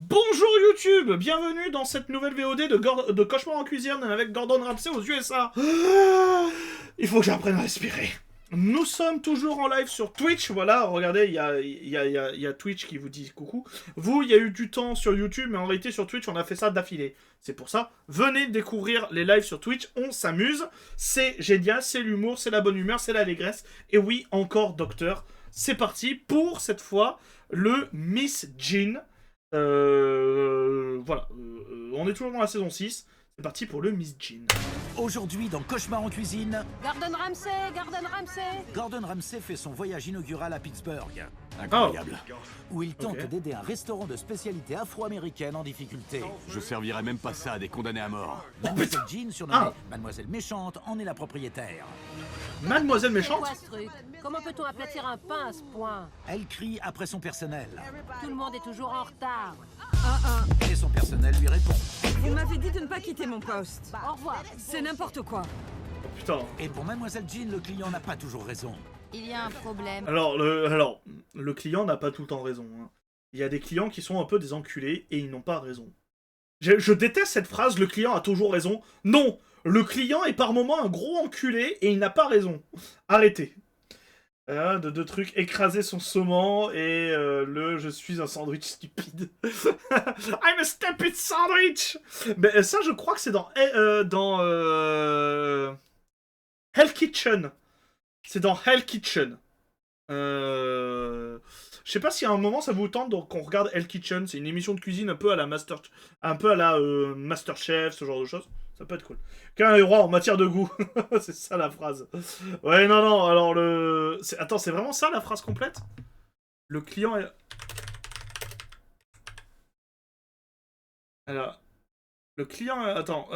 Bonjour YouTube, bienvenue dans cette nouvelle VOD de Cauchemar en cuisine avec Gordon Ramsay aux USA. Il faut que j'apprenne à respirer. Nous sommes toujours en live sur Twitch, voilà, regardez, il y a Twitch qui vous dit coucou. Vous, il y a eu du temps sur YouTube, mais en réalité sur Twitch, on a fait ça d'affilée. C'est pour ça, venez découvrir les lives sur Twitch, on s'amuse, c'est génial, c'est l'humour, c'est la bonne humeur, c'est l'allégresse. Et oui, encore Docteur, c'est parti pour, cette fois, le Miss Jean. Voilà, on est toujours dans la saison 6, c'est parti pour le Miss Jean. Aujourd'hui, dans Cauchemar en cuisine, Gordon Ramsay, Gordon Ramsay. Gordon Ramsay fait son voyage inaugural à Pittsburgh. Incroyable. Où il tente d'aider un restaurant de spécialité afro-américaine en difficulté. Je servirai même pas ça à des condamnés à mort. Mademoiselle Jean, surnommée Mademoiselle Méchante, en est la propriétaire. Mademoiselle C'est Méchante. quoi ce truc? Comment peut-on aplatir un pain à ce point? Elle crie après son personnel. Tout le monde est toujours en retard. Et son personnel lui répond. Vous m'avez dit de ne pas quitter mon poste. Au revoir. C'est n'importe quoi. Oh, putain. Et pour Mademoiselle Jean, le client n'a pas toujours raison. Il y a un problème. Alors, le client n'a pas tout le temps raison. Hein. Il y a des clients qui sont un peu des enculés et ils n'ont pas raison. Je déteste cette phrase, le client a toujours raison. Non, le client est par moments un gros enculé et il n'a pas raison. Arrêtez. Deux trucs, écraser son saumon et je suis un sandwich stupide. I'm a stupid sandwich. Mais ça, je crois que c'est dans Hell Kitchen. C'est dans Hell Kitchen. Je sais pas si à un moment ça vous tente qu'on regarde Hell Kitchen. C'est une émission de cuisine un peu à la Masterchef, ce genre de choses. Ça peut être cool. Qu'un est roi en matière de goût. C'est ça la phrase. Ouais, non, alors Attends, c'est vraiment ça la phrase complète? Le client est... Alors... Le client... Attends.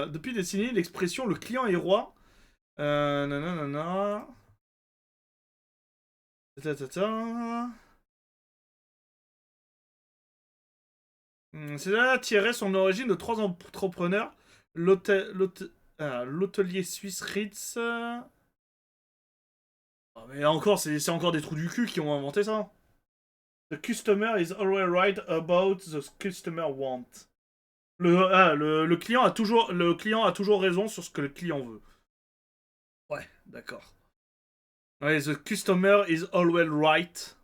Depuis des décennies, l'expression « le client est roi » nanana... Cela tirait son origine de trois entrepreneurs. L'hôtelier suisse Ritz. Oh, mais encore, c'est encore des trous du cul qui ont inventé ça. The customer is always right about the customer want. Le client a toujours raison sur ce que le client veut. Ouais, d'accord. Ouais, the customer is always right.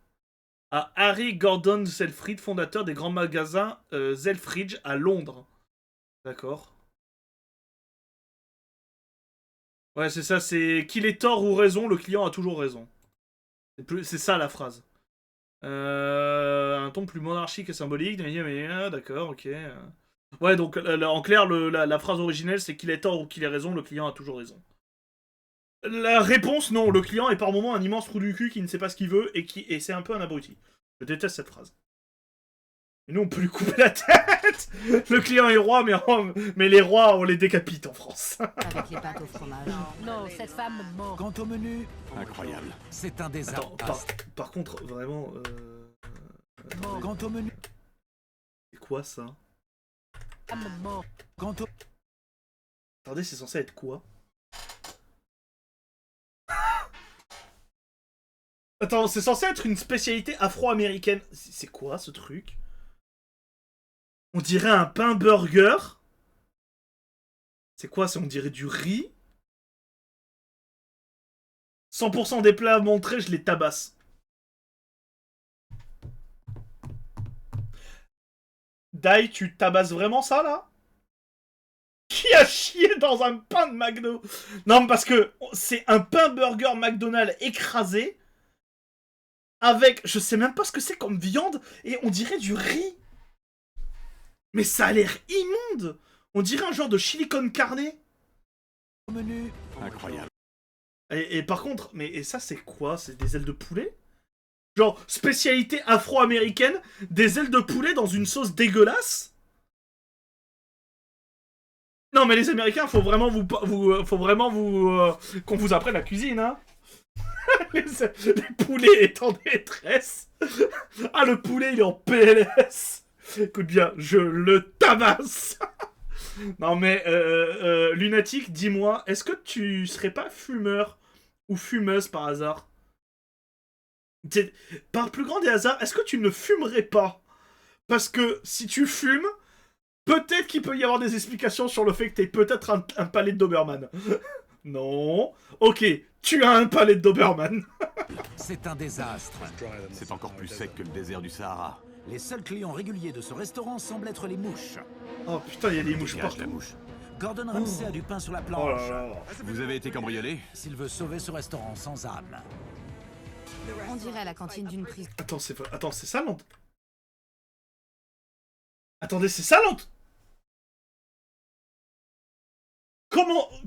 À Harry Gordon Zelfrid, fondateur des grands magasins Zelfridge à Londres. D'accord. Ouais, c'est ça, c'est qu'il ait tort ou raison, le client a toujours raison. C'est ça la phrase. Un ton plus monarchique et symbolique. D'accord, ok. Ouais, donc en clair, la phrase originelle, c'est qu'il ait tort ou qu'il ait raison, le client a toujours raison. La réponse, non. Le client est par moments un immense trou du cul qui ne sait pas ce qu'il veut et c'est un peu un abruti. Je déteste cette phrase. Et nous, on peut lui couper la tête. Le client est roi, mais les rois, on les décapite en France. Avec les pâtes au fromage. Non, cette femme ment. Quant au menu, Incroyable. c'est un Attends, désastre. par contre, vraiment... Quant au menu, C'est quoi ça? Femme ment. quant au... Attendez, c'est censé être quoi? Attends, c'est censé être une spécialité afro-américaine. C'est quoi ce truc? On dirait un pain burger. C'est quoi ça? On dirait du riz. 100% des plats montrés, je les tabasse. Dai, tu tabasses vraiment ça là? Qui a chié dans un pain de McDo? Non, mais parce que c'est un pain burger McDonald's écrasé. Avec, je sais même pas ce que c'est comme viande, et on dirait du riz. Mais ça a l'air immonde. On dirait un genre de chili con carne. menu, Incroyable. Et par contre, et ça c'est quoi? C'est des ailes de poulet? Genre, spécialité afro-américaine, des ailes de poulet dans une sauce dégueulasse? Non mais les Américains, faut vraiment qu'on vous apprenne la cuisine, hein. les poulets est en détresse. Ah, le poulet, il est en PLS. Écoute bien, je le tabasse. Non mais, Lunatique, dis-moi, est-ce que tu serais pas fumeur ou fumeuse par hasard? Par le plus grand des hasards, est-ce que tu ne fumerais pas? Parce que si tu fumes, peut-être qu'il peut y avoir des explications sur le fait que t'aies peut-être un palais de Doberman. Non. Ok, tu as un palais de Doberman. C'est un désastre. C'est encore plus sec que le désert du Sahara. Les seuls clients réguliers de ce restaurant semblent être les mouches. Oh putain, il y a des mouches Dégage la partout. mouche. Gordon Ramsay a du pain sur la Oh planche. là là. Vous avez été cambriolé? S'il veut sauver ce restaurant sans âme. On dirait la cantine d'une prison. Attends, c'est ça l'entrée. Attendez, c'est ça l'entrée.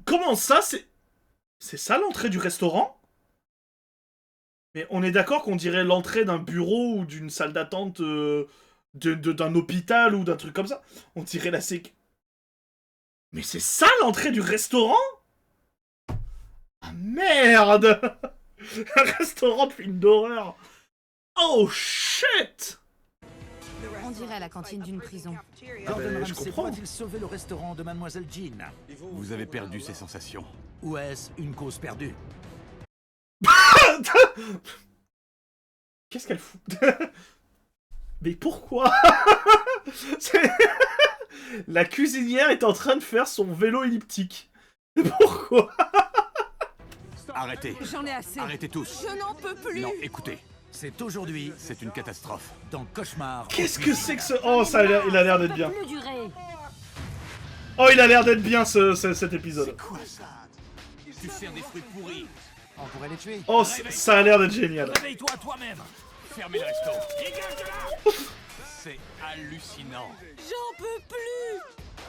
Comment ça, c'est ça l'entrée du restaurant? Mais on est d'accord qu'on dirait l'entrée d'un bureau ou d'une salle d'attente d'un hôpital ou d'un truc comme ça. On dirait la séc. Mais c'est ça l'entrée du restaurant? Ah merde. Un restaurant de film d'horreur. Oh shit. On dirait la cantine d'une prison. Gordon je Ramsay comprends. pourra-t-il sauver le restaurant de Mademoiselle Jean? Vous avez perdu ces sensations. Ou est-ce une cause perdue? Qu'est-ce qu'elle fout? Mais pourquoi? La cuisinière est en train de faire son vélo elliptique. Pourquoi? Arrêtez. J'en ai assez. Arrêtez tous. Je n'en peux plus. Non, écoutez. C'est aujourd'hui C'est une catastrophe. dans Cauchemar. Qu'est-ce que c'est que ce... Oh, il a l'air d'être bien. Plus durer. Oh, il a l'air d'être bien cet épisode. Quoi ça? Tu sers des fruits pourris. On pourrait les tuer. Oh, ça a l'air d'être génial. Réveille-toi toi-même. Fermez le resto. Dégage de là. C'est hallucinant. J'en peux plus.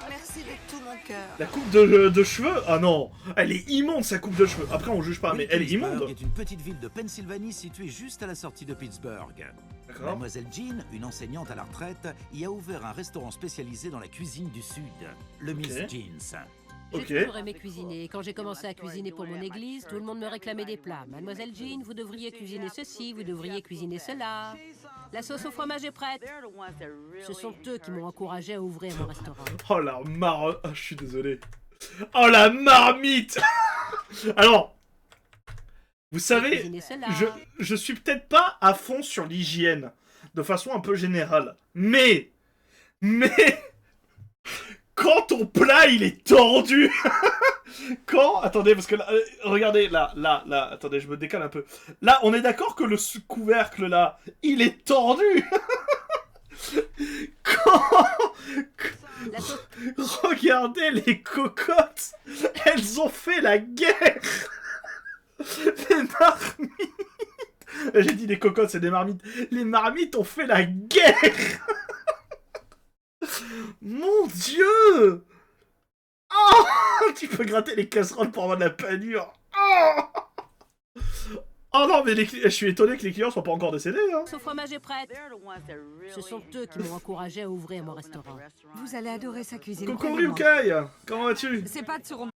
Merci de tout mon cœur. La coupe de cheveux? Ah non, elle est immonde sa coupe de cheveux. Après on juge pas, mais elle est Wilkinsburg immonde. est une petite ville de Pennsylvanie située juste à la sortie de Pittsburgh. D'accord. Mademoiselle Jean, une enseignante à la retraite, y a ouvert un restaurant spécialisé dans la cuisine du Sud, le Miss Jean's. J'ai Ok. toujours aimé cuisiner. Et quand j'ai commencé à cuisiner pour mon église, tout le monde me réclamait des plats. Mademoiselle Jean, vous devriez cuisiner ceci, vous devriez cuisiner cela. La sauce au fromage est prête. Ce sont eux qui m'ont encouragé à ouvrir mon restaurant. Oh la marre... Ah, je suis désolé. Oh la marmite. Alors, vous savez, Cuisiner cela. je suis peut-être pas à fond sur l'hygiène, de façon un peu générale. Mais... Quand ton plat, il est tordu. Quand... Attendez, parce que là, regardez, là, attendez, je me décale un peu. Là, on est d'accord que le couvercle, là, il est tordu. Quand... La sauce- Regardez les cocottes. Elles ont fait la guerre. Les marmites. J'ai dit des cocottes, c'est des marmites. Les marmites ont fait la guerre. Mon Dieu. Oh, tu peux gratter les casseroles pour avoir de la panure. Oh, oh non, mais je suis étonné que les clients soient pas encore décédés. Hein. sauce au fromage est prête. Ce sont eux qui m'ont encouragé à ouvrir mon restaurant. Vous allez adorer sa cuisine. Coucou croyez-moi. Ryukai, comment vas-tu? C'est pas de surnom.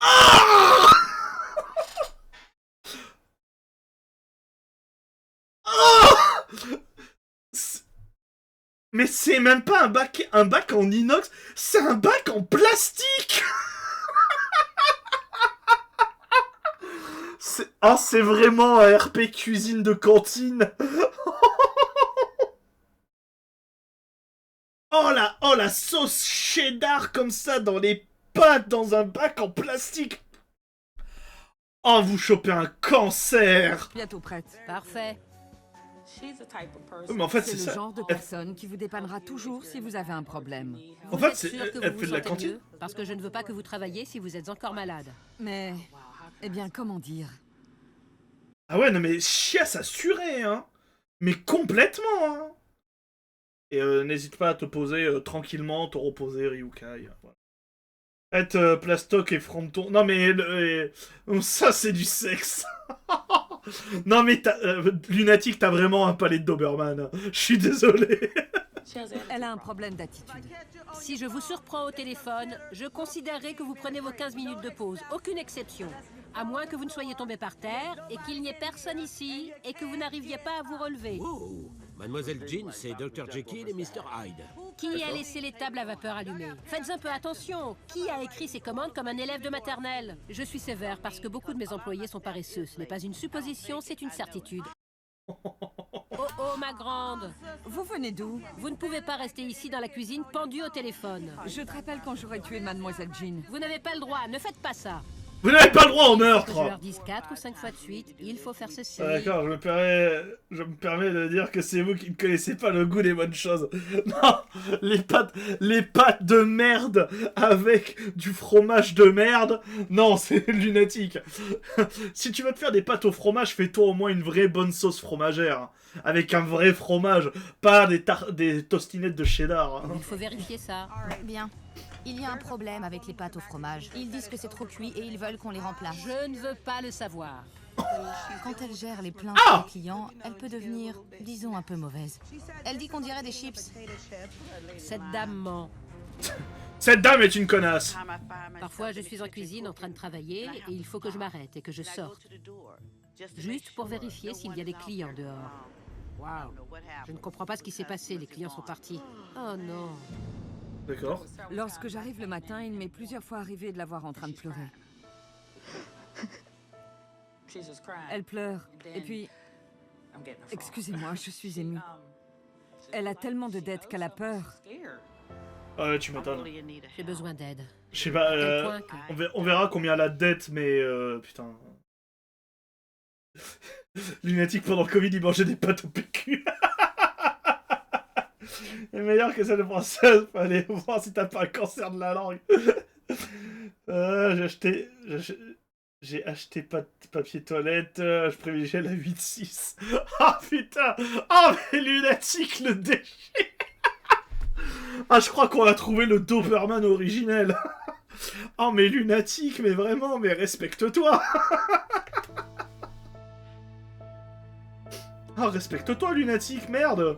Ah, ah, mais c'est même pas un bac en inox, c'est un bac en plastique. C'est vraiment un RP cuisine de cantine. Oh la sauce cheddar comme ça dans les pâtes dans un bac en plastique. Oh, vous chopez un cancer. Bientôt prête. Parfait. Mais en fait, C'est c'est le ça. genre de personne qui vous dépannera toujours si vous avez un problème. En Vous fait, êtes sûr que elle vous fait vous de la sentez cantine. mieux? Parce que je ne veux pas que vous travailliez si vous êtes encore malade. Mais, eh bien, comment dire? Ah ouais, non mais chiasse assurée, hein. Mais complètement, hein. Et n'hésite pas à te poser tranquillement, te reposer, Ryukai. Voilà. Être plastoc et fronton. Non mais ça c'est du sexe. Non mais Lunatic, t'as vraiment un palais de Doberman. Je suis désolé. Elle a un problème d'attitude. Si je vous surprends au téléphone, je considérerai que vous prenez vos 15 minutes de pause. Aucune exception. À moins que vous ne soyez tombé par terre et qu'il n'y ait personne ici et que vous n'arriviez pas à vous relever. Oh, Mademoiselle Jean, c'est Dr. Jekyll et Mr. Hyde. Qui a laissé les tables à vapeur allumées? Faites un peu attention. Qui a écrit ces commandes comme un élève de maternelle? Je suis sévère parce que beaucoup de mes employés sont paresseux. Ce n'est pas une supposition, c'est une certitude. Oh, ma grande! Vous venez d'où? Vous ne pouvez pas rester ici dans la cuisine pendu au téléphone. Je te rappelle quand j'aurais tué Mademoiselle Jean. Vous n'avez pas le droit, ne faites pas ça. Vous n'avez pas le droit au Que je meurtre. leur dise 4 ou 5 fois de suite, il faut faire ceci. Ah, d'accord, je me permets de dire que c'est vous qui ne connaissez pas le goût des bonnes choses. Non, les pâtes de merde avec du fromage de merde, non, c'est lunatique. Si tu veux te faire des pâtes au fromage, fais-toi au moins une vraie bonne sauce fromagère. Avec un vrai fromage, pas des tostinettes de cheddar. Il faut vérifier ça. Bien. Il y a un problème avec les pâtes au fromage. Ils disent que c'est trop cuit et ils veulent qu'on les remplace. Je ne veux pas le savoir. Quand elle gère les plaintes des clients, elle peut devenir, disons, un peu mauvaise. Elle dit qu'on dirait des chips. Cette dame ment. Cette dame est une connasse. Parfois, je suis en cuisine en train de travailler et il faut que je m'arrête et que je sorte. Juste pour vérifier s'il y a des clients dehors. Waouh. Je ne comprends pas ce qui s'est passé, les clients sont partis. Oh non. D'accord. Lorsque j'arrive le matin, il m'est plusieurs fois arrivé de la voir en train de pleurer. Elle pleure. Et puis... Excusez-moi, je suis émue. Elle a tellement de dettes qu'elle a peur. Ah ouais, tu m'étonnes. J'ai besoin d'aide. Je sais pas, Quel point que- on verra combien la dette, mais putain... Lunatique pendant le Covid, il mangeait des pâtes au PQ. C'est meilleur que celle de française. Faut aller voir si t'as pas un cancer de la langue. J'ai acheté pas de papier toilette. Je privilégiais la 8-6. Ah putain. Ah mais lunatique le déchet. Ah je crois qu'on a trouvé le Doberman originel. Oh mais lunatique, mais vraiment, mais respecte-toi. Ah respecte-toi lunatique, merde.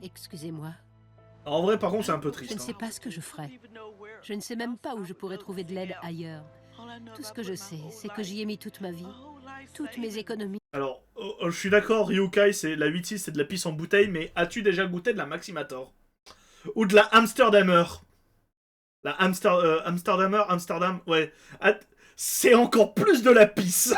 Excusez-moi. En vrai, par contre, c'est un peu Je triste. ne sais pas ce que je ferais. Je ne sais même pas où je pourrais trouver de l'aide ailleurs. Tout ce que je sais, c'est que j'y ai mis toute ma vie. Toutes mes économies. Alors, je suis d'accord, Ryukai, c'est la 8-6, c'est de la pisse en bouteille, mais as-tu déjà goûté de la Maximator? Ou de la Amsterdamer? La Amsterdamer, Amsterdam, ouais. C'est encore plus de la pisse.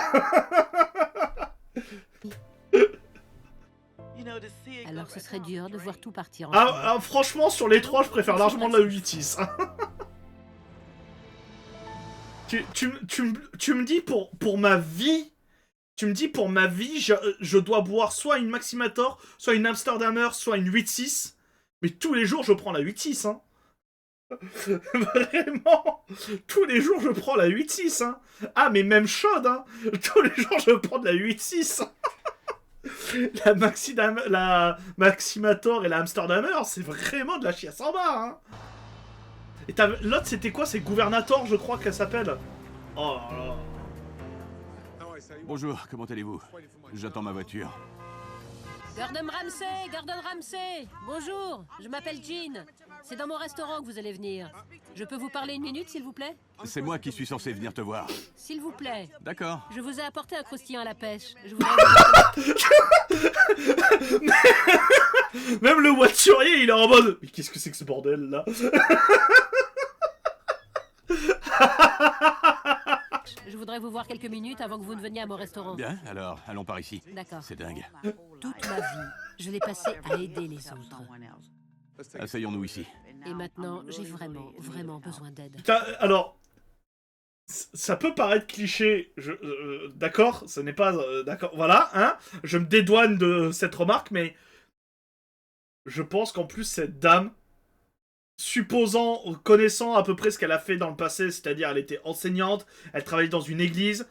Alors ce serait dur de voir tout partir en Ah, franchement, sur les trois, je préfère largement la 8-6. tu me dis pour ma vie... Tu me dis pour ma vie, je dois boire soit une Maximator, soit une Amsterdamer, soit une 8-6. Mais tous les jours, je prends la 8-6, hein. Vraiment. Tous les jours, je prends la 8-6, hein. Ah, mais même chaude, hein. Tous les jours, je prends de la 8-6. La Maximator et la Amsterdamer, c'est vraiment de la chiasse en bas, hein. Et l'autre, c'était quoi? C'est Gouvernator, je crois qu'elle s'appelle. Oh là là. Bonjour, comment allez-vous? J'attends ma voiture. Gordon Ramsay, Gordon Ramsay. Bonjour, je m'appelle Jean. C'est dans mon restaurant que vous allez venir. Je peux vous parler une minute, s'il vous plaît? C'est moi qui suis censé venir te voir. S'il vous plaît. D'accord. Je vous ai apporté un croustillant à la pêche. Je voudrais... Même le voiturier, il est en mode... Mais qu'est-ce que c'est que ce bordel, là? Je voudrais vous voir quelques minutes avant que vous ne veniez à mon restaurant. Bien, alors, allons par ici. D'accord. C'est dingue. Toute ma vie, je l'ai passée à aider les autres. Asseyons-nous ici. Et maintenant, j'ai vraiment besoin d'aide. Putain, alors... Ça peut paraître cliché, d'accord, ce n'est pas... d'accord, voilà, hein. Je me dédouane de cette remarque, mais... Je pense qu'en plus, cette dame... connaissant à peu près ce qu'elle a fait dans le passé, c'est-à-dire elle était enseignante, elle travaillait dans une église,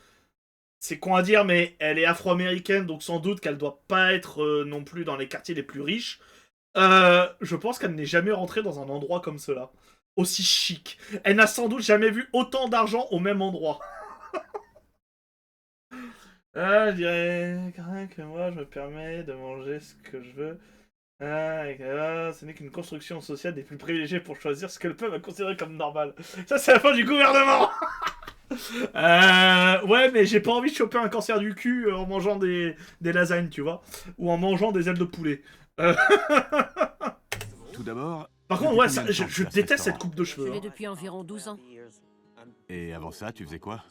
c'est con à dire, mais elle est afro-américaine, donc sans doute qu'elle doit pas être non plus dans les quartiers les plus riches. Je pense qu'elle n'est jamais rentrée dans un endroit comme cela, aussi chic. Elle n'a sans doute jamais vu autant d'argent au même endroit. Je dirais que moi, je me permets de manger ce que je veux. Ce n'est qu'une construction sociale des plus privilégiés pour choisir ce que le peuple va considérer comme normal. Ça, c'est la fin du gouvernement. Ouais, mais j'ai pas envie de choper un cancer du cul en mangeant des lasagnes, tu vois. Ou en mangeant des ailes de poulet. Tout d'abord... Par contre, ouais, ça, je déteste cette coupe de Je cheveux. l'ai depuis environ 12 ans. Et avant ça, tu faisais quoi?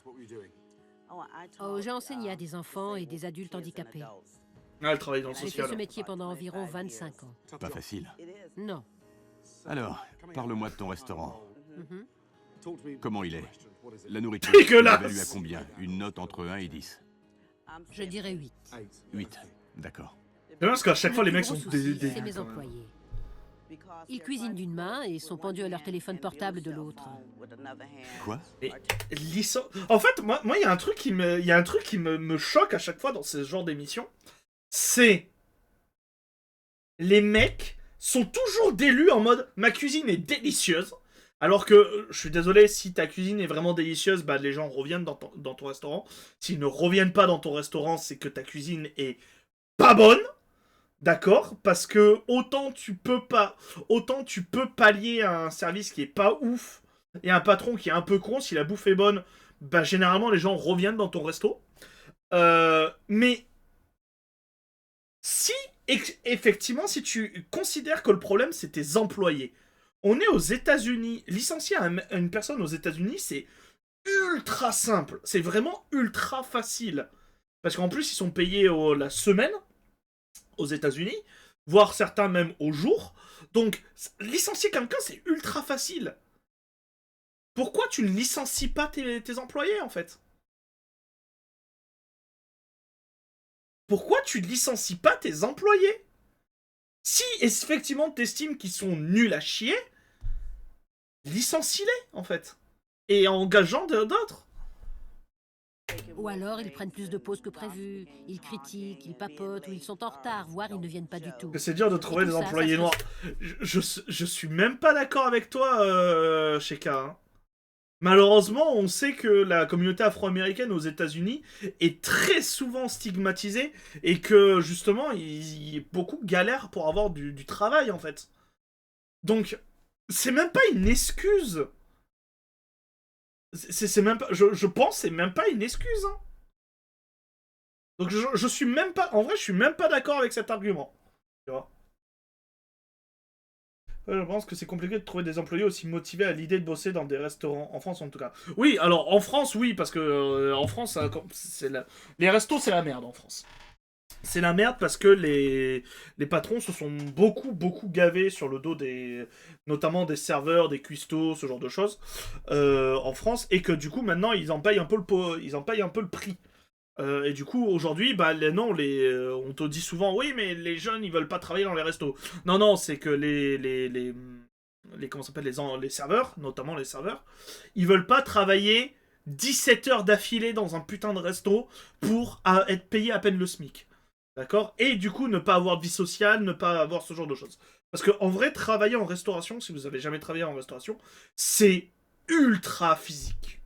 Oh, j'ai enseigné à des enfants et des adultes handicapés. Ah, elle travaille dans le J'ai fait social. ce métier pendant environ 25 ans. Pas facile. Non. Alors, parle-moi de ton restaurant. Mhm. Comment il est? La nourriture, Dégueulasse. tu l'évalues à combien? Une note entre 1 et 10. Je dirais 8. 8. D'accord. C'est bien parce qu'à chaque fois, les Le mecs plus sont gros souci, des c'est mes quand même. employés. Ils cuisinent d'une main et sont pendus à leur téléphone portable de l'autre. Quoi? En fait, moi, il y a un truc qui me choque à chaque fois dans ce genre d'émission. C'est les mecs sont toujours délus en mode ma cuisine est délicieuse. Alors que, je suis désolé, si ta cuisine est vraiment délicieuse, bah les gens reviennent dans ton restaurant. S'ils ne reviennent pas dans ton restaurant, c'est que ta cuisine est pas bonne. D'accord? Parce que autant tu peux pallier à un service qui est pas ouf et un patron qui est un peu con, si la bouffe est bonne, bah généralement les gens reviennent dans ton resto. Mais si, effectivement, si tu considères que le problème c'est tes employés, on est aux États-Unis, licencier une personne aux États-Unis, c'est ultra simple, c'est vraiment ultra facile. Parce qu'en plus, ils sont payés la semaine aux États-Unis, voire certains même au jour. Donc, licencier quelqu'un, c'est ultra facile. Pourquoi tu ne licencies pas tes employés, en fait? Pourquoi tu ne licencies pas tes employés? Si effectivement t'estimes qu'ils sont nuls à chier, licencie-les, en fait. Et engageant d'autres. Ou alors, ils prennent plus de pauses que prévu, ils critiquent, ils papotent, ou ils sont en retard, voire ils ne viennent pas du tout. C'est dur de trouver Et tout des ça, employés ça noirs. Je suis même pas d'accord avec toi, Sheka. Hein. Malheureusement, on sait que la communauté afro-américaine aux États-Unis est très souvent stigmatisée et que justement, beaucoup galèrent pour avoir du travail en fait. Donc, c'est même pas une excuse. C'est même pas. Je pense, c'est même pas une excuse. Hein. Donc, je suis même pas. En vrai, je suis même pas d'accord avec cet argument. Tu vois. Je pense que c'est compliqué de trouver des employés aussi motivés à l'idée de bosser dans des restaurants, en France en tout cas. Oui, alors en France, oui, parce que en France, les restos, c'est la merde en France. C'est la merde parce que les patrons se sont beaucoup gavés sur le dos notamment des serveurs, des cuistots, ce genre de choses, en France, et que du coup, maintenant, ils en payent un peu le prix. Et du coup, aujourd'hui, bah non, on te dit souvent, oui, mais les jeunes, ils veulent pas travailler dans les restos. Non, c'est que comment ça s'appelle, les serveurs, notamment les serveurs, ils veulent pas travailler 17 heures d'affilée dans un putain de resto pour être payé à peine le SMIC. D'accord? Et du coup, ne pas avoir de vie sociale, ne pas avoir ce genre de choses. Parce que en vrai, travailler en restauration, si vous avez jamais travaillé en restauration, c'est ultra physique.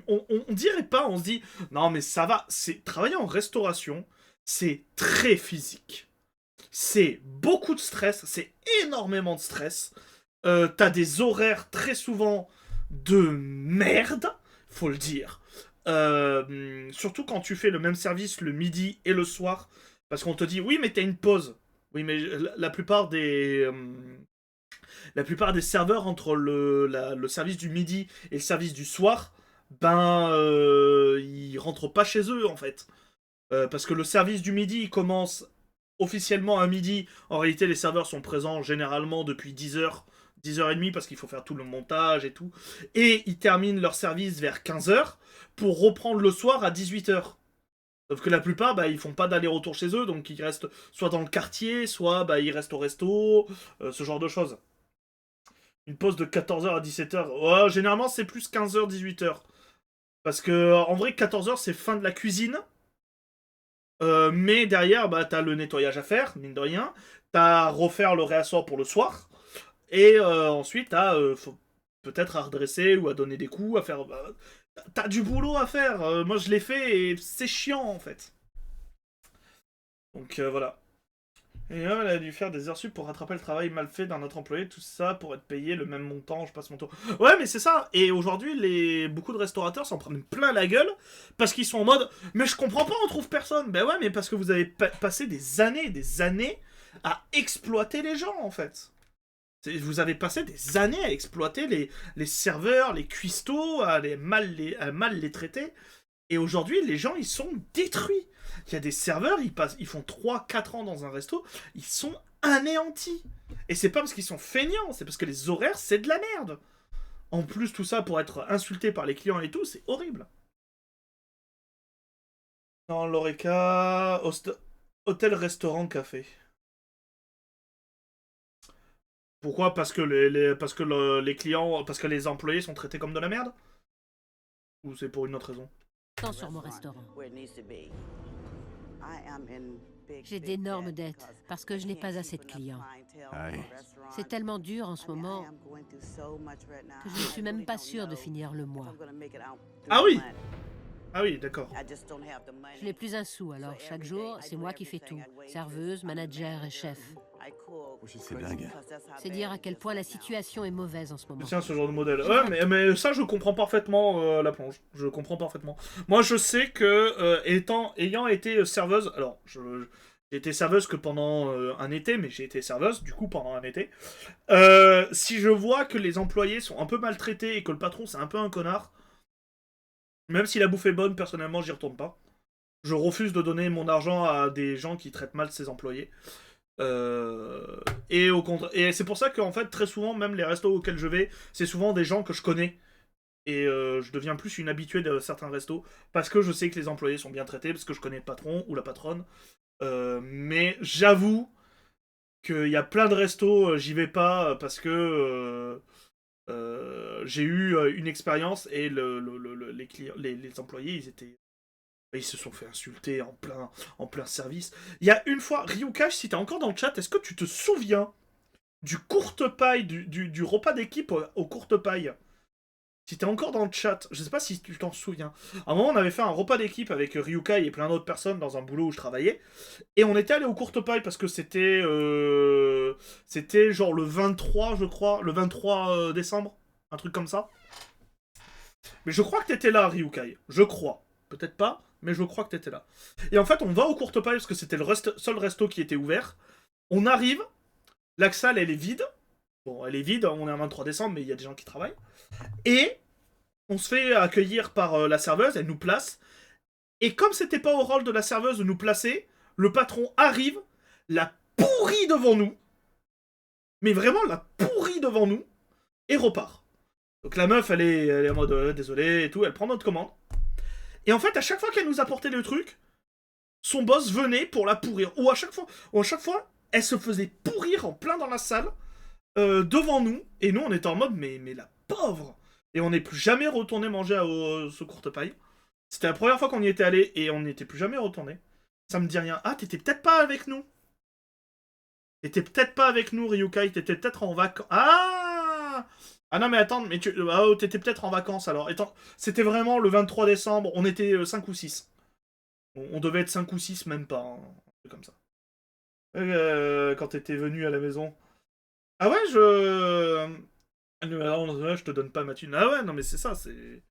On dirait pas, on se dit, non mais ça va, travailler en restauration, c'est très physique. C'est beaucoup de stress, c'est énormément de stress. T'as des horaires très souvent de merde, faut le dire. Surtout quand tu fais le même service le midi et le soir, parce qu'on te dit, oui mais t'as une pause. Oui mais la plupart des serveurs entre le service du midi et le service du soir, ils rentrent pas chez eux en fait. Parce que le service du midi, il commence officiellement à midi. En réalité, les serveurs sont présents généralement depuis 10h, 10h30 parce qu'il faut faire tout le montage et tout. Et ils terminent leur service vers 15h pour reprendre le soir à 18h. Sauf que la plupart, ils font pas d'aller-retour chez eux, donc ils restent soit dans le quartier, soit ils restent au resto, ce genre de choses. Une pause de 14h à 17h. Ouais, généralement, c'est plus 15h, 18h. Parce que, en vrai, 14h, c'est fin de la cuisine. Mais derrière, t'as le nettoyage à faire, mine de rien. T'as à refaire le réassort pour le soir. Et ensuite, faut peut-être à redresser ou à donner des coups, à faire... t'as du boulot à faire. Moi, je l'ai fait et c'est chiant, en fait. Donc, voilà. Et elle a dû faire des heures sup pour rattraper le travail mal fait d'un autre employé, tout ça pour être payé le même montant, je passe mon tour. Ouais, mais c'est ça. Et aujourd'hui, beaucoup de restaurateurs s'en prennent plein la gueule parce qu'ils sont en mode « Mais je comprends pas, on trouve personne !» Ben ouais, mais parce que vous avez passé des années à exploiter les gens, en fait. Vous avez passé des années à exploiter les serveurs, les cuistots, à mal les traiter. Et aujourd'hui, les gens, ils sont détruits. Il y a des serveurs, ils font 3-4 ans dans un resto, ils sont anéantis. Et c'est pas parce qu'ils sont feignants, c'est parce que les horaires, c'est de la merde. En plus, tout ça pour être insulté par les clients et tout, c'est horrible. Non, l'Oreca, hôtel, restaurant, café. Pourquoi? Parce que les clients, parce que les employés sont traités comme de la merde? Ou c'est pour une autre raison? Tant sur mon restaurant. J'ai d'énormes dettes parce que je n'ai pas assez de clients. Aïe. C'est tellement dur en ce moment que je ne suis même pas sûre de finir le mois. Ah oui! Ah oui, d'accord. Je n'ai plus un sou, alors chaque jour, c'est moi qui fais tout. Serveuse, manager et chef. C'est dingue. C'est dire à quel point la situation est mauvaise en ce moment. Tiens, ce genre de modèle. Ouais, mais ça, je comprends parfaitement la plonge. Je comprends parfaitement. Moi, je sais que, ayant été serveuse... Alors, j'ai été serveuse que pendant un été, mais j'ai été serveuse, du coup, pendant un été. Si je vois que les employés sont un peu maltraités et que le patron, c'est un peu un connard, même si la bouffe est bonne, personnellement, j'y retourne pas. Je refuse de donner mon argent à des gens qui traitent mal ses employés. Et c'est pour ça qu'en fait, très souvent, même les restos auxquels je vais, c'est souvent des gens que je connais. Et je deviens plus une habituée de certains restos, parce que je sais que les employés sont bien traités, parce que je connais le patron ou la patronne. Mais j'avoue qu'il y a plein de restos, j'y vais pas, parce que j'ai eu une expérience et les employés, ils se sont fait insulter en plein service. Il y a une fois, Ryukash, si t'es encore dans le chat, est-ce que tu te souviens du courte paille, du repas d'équipe au courte paille? Si t'es encore dans le chat, je sais pas si tu t'en souviens. À un moment, on avait fait un repas d'équipe avec Ryukai et plein d'autres personnes dans un boulot où je travaillais. Et on était allé au courte paille parce que c'était genre le 23, je crois, le 23 décembre. Un truc comme ça. Mais je crois que t'étais là, Ryukai. Je crois. Peut-être pas, mais je crois que t'étais là. Et en fait, on va au courte paille parce que c'était le seul resto qui était ouvert. On arrive, la salle, elle est vide. Bon, elle est vide, on est un 23 décembre, mais il y a des gens qui travaillent. Et on se fait accueillir par la serveuse, elle nous place. Et comme c'était pas au rôle de la serveuse de nous placer, le patron arrive, la pourrit devant nous. Mais vraiment, la pourrit devant nous. Et repart. Donc la meuf, elle est en mode désolé et tout, elle prend notre commande. Et en fait, à chaque fois qu'elle nous apportait le truc, son boss venait pour la pourrir. Ou à chaque fois, elle se faisait pourrir en plein dans la salle, devant nous. Et nous, on était en mode, mais la pauvre. Et on n'est plus jamais retourné manger à ce courte paille. C'était la première fois qu'on y était allé et on n'était plus jamais retourné. Ça me dit rien. Ah, t'étais peut-être pas avec nous. T'étais peut-être pas avec nous, Ryukai. T'étais peut-être en vacances. Ah non, mais attends, mais t'étais peut-être en vacances alors. C'était vraiment le 23 décembre. On était 5 ou 6. On devait être 5 ou 6, même pas. Hein, un truc comme ça. Quand t'étais venu à la maison. Ah ouais, je te donne pas ma thune. Ah ouais, non mais c'est ça, c'est...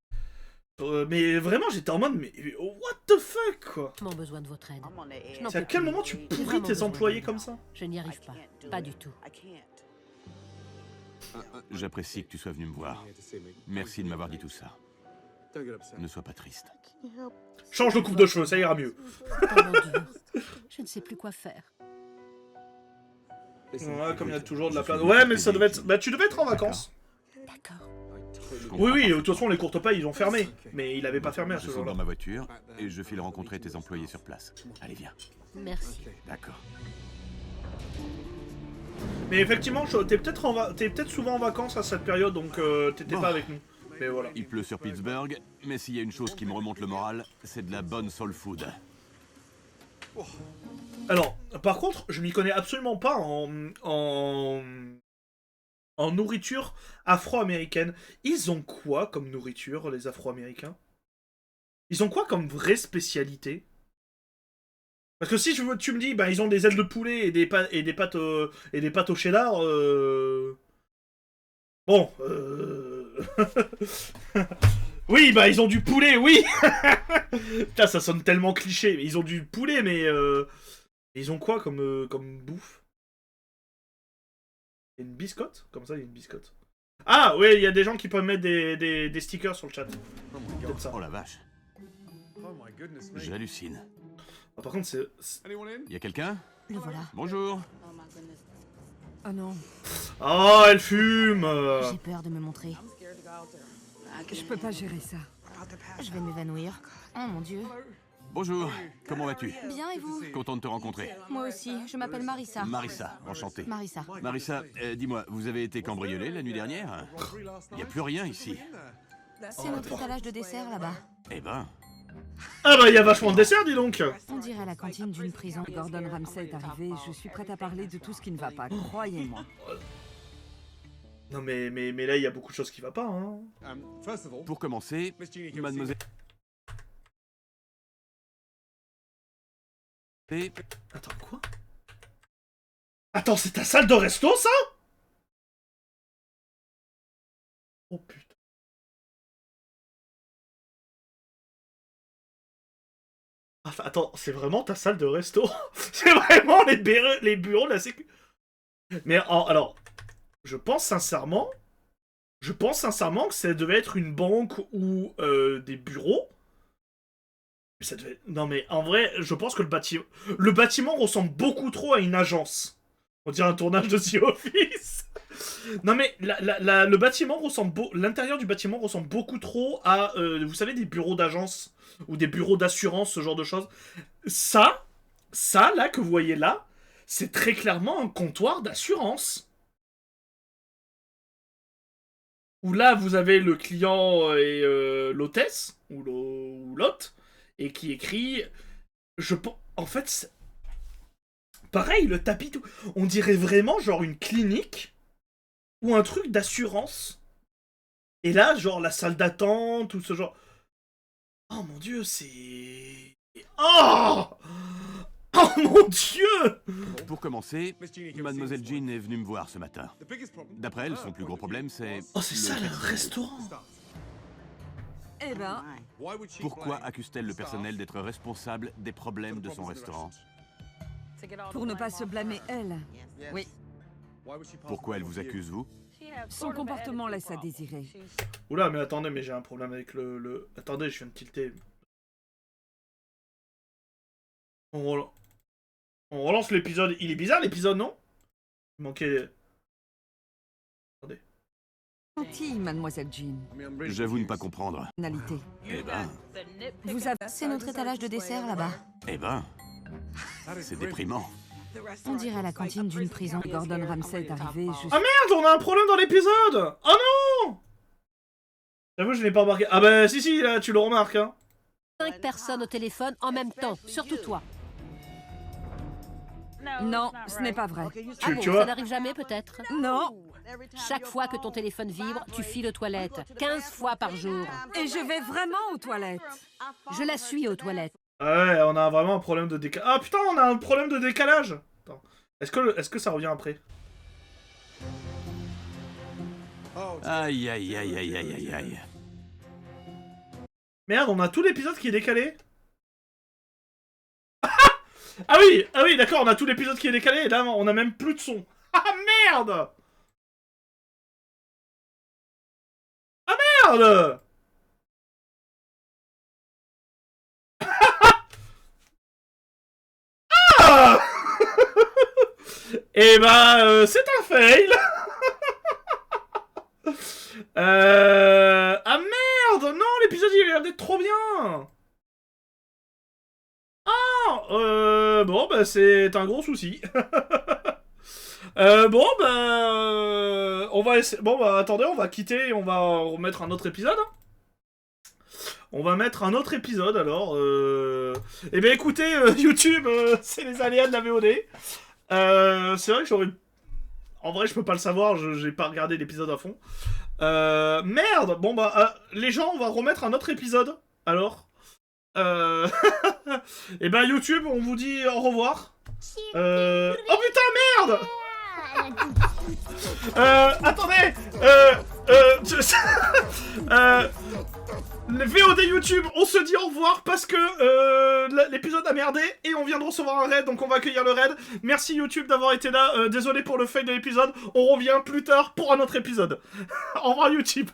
mais vraiment, j'étais en mode, mais what the fuck, quoi. J'ai besoin de votre aide. C'est à quel moment tu pourris tes employés comme ça? Je n'y arrive pas, pas du tout. J'apprécie que tu sois venu me voir. Merci de m'avoir dit tout ça. Ne sois pas triste. Change de coupe de cheveux, ça ira mieux. Je ne sais plus quoi faire. Ouais, comme il y a toujours de la place. Ouais, mais ça devait être... Bah, tu devais être en vacances. D'accord. Oui, de toute façon, les courtes pailles, ils ont fermé. Mais il avait pas fermé à ce jour-là. Je sors jour-là. dans ma voiture et je file rencontrer tes employés sur place. Allez, viens. Merci. D'accord. Mais effectivement, t'es peut-être souvent en vacances à cette période, donc t'étais pas avec nous. Mais voilà. Il pleut sur Pittsburgh, mais s'il y a une chose qui me remonte le moral, c'est de la bonne soul food. Alors, par contre, je m'y connais absolument pas en nourriture afro-américaine. Ils ont quoi comme nourriture, les Afro-Américains? Ils ont quoi comme vraie spécialité? Parce que si tu me dis, bah ils ont des ailes de poulet et des pâtes au cheddar, bon, oui, bah ils ont du poulet, oui. Putain, ça sonne tellement cliché. Ils ont du poulet, mais ils ont quoi comme bouffe? Il y a une biscotte? Comme ça, il y a une biscotte. Ah, ouais, il y a des gens qui peuvent mettre des stickers sur le chat. Peut-être ça. Oh la vache. J'hallucine. Ah, par contre, c'est... Y a quelqu'un? Le voilà. Bonjour. Oh non. Oh, elle fume. J'ai peur de me montrer. Je peux pas gérer ça. Je vais m'évanouir. Oh mon Dieu. Bonjour. Comment vas-tu? Bien, et vous? Content de te rencontrer. Moi aussi, je m'appelle Marissa. Marissa, enchanté. Marissa. Marissa, dis-moi, vous avez été cambriolée la nuit dernière? Y a plus rien ici. C'est notre étalage de dessert là-bas. Eh ben, Ah bah, il y a vachement de dessert, dis donc. On dirait la cantine d'une prison. Gordon Ramsay est arrivé, je suis prête à parler de tout ce qui ne va pas, croyez-moi. Non mais là, il y a beaucoup de choses qui va pas, hein. pour commencer, mademoiselle... Et... Attends, quoi? Attends, c'est ta salle de resto, ça? Oh putain. Enfin, attends, c'est vraiment ta salle de resto? C'est vraiment les bureaux de la sécu? Mais alors, je pense sincèrement que ça devait être une banque ou des bureaux. Mais ça devait... Non mais en vrai, je pense que le bâtiment ressemble beaucoup trop à une agence. On dirait un tournage de The Office. Non mais le bâtiment ressemble... L'intérieur du bâtiment ressemble beaucoup trop à, vous savez, des bureaux d'agence ou des bureaux d'assurance, ce genre de choses. Ça là que vous voyez là, c'est très clairement un comptoir d'assurance. Où là, vous avez le client et l'hôtesse, ou l'hôte, et qui écrit... En fait, pareil, le tapis, tout... on dirait vraiment genre une clinique, ou un truc d'assurance. Et là, genre la salle d'attente, tout ce genre... Oh mon dieu, c'est... Oh! Oh mon dieu! Pour commencer, mademoiselle Jean est venue me voir ce matin. D'après elle, son plus gros problème, c'est... Oh, c'est ça, le restaurant! Eh ben, Pourquoi accuse-t-elle le personnel d'être responsable des problèmes de son restaurant? pour ne pas se blâmer elle. Oui, Pourquoi elle vous accuse, vous? son comportement laisse à désirer. Oula, mais attendez, mais j'ai un problème avec le... Attendez, je viens de tilter. On relance l'épisode. Il est bizarre, l'épisode, non? Il manquait... Attendez. Gentille, mademoiselle Jean. J'avoue ne pas comprendre. Personnalité. Eh ben... Vous avez... C'est notre étalage de dessert là-bas. Eh ben... C'est déprimant. On dirait la cantine d'une prison. Gordon Ramsay est arrivé, je suis... Ah merde, on a un problème dans l'épisode! Oh non! J'avoue, je l'ai pas remarqué. Ah bah si, là, tu le remarques, hein. 5 personnes au téléphone en même temps, surtout toi. Non, ce n'est pas vrai. Ah bon, tu vois? ça n'arrive jamais peut-être? Non, Chaque fois que ton téléphone vibre, tu files aux toilettes. 15 fois par jour. et je vais vraiment aux toilettes. Je la suis aux toilettes. Ouais, on a vraiment un problème de décalage. Ah putain, on a un problème de décalage. Attends. Est-ce que ça revient après? Aïe, aïe, aïe, aïe, aïe, aïe, aïe. Merde, on a tout l'épisode qui est décalé. Ah oui, d'accord, on a tout l'épisode qui est décalé et là, on a même plus de son. Ah merde! Ah merde! Ah! Et bah, c'est un fail. Ah merde! Non, l'épisode il a l'air d'être trop bien! Ah! Bon, bah c'est un gros souci. Bon, bah... on va essayer... Bon, bah attendez, on va quitter et on va remettre un autre épisode. On va mettre un autre épisode, alors. Eh bien, écoutez, YouTube, c'est les aléas de la VOD. C'est vrai que j'aurais... En vrai, je peux pas le savoir, j'ai pas regardé l'épisode à fond. Merde! Bon, bah, les gens, on va remettre un autre épisode, alors. Et ben, YouTube, on vous dit au revoir. Oh putain, merde! Attendez les VOD YouTube, on se dit au revoir parce que l'épisode a merdé et on vient de recevoir un raid, donc on va accueillir le raid. Merci YouTube d'avoir été là, désolé pour le fail de l'épisode, on revient plus tard pour un autre épisode. Au revoir YouTube.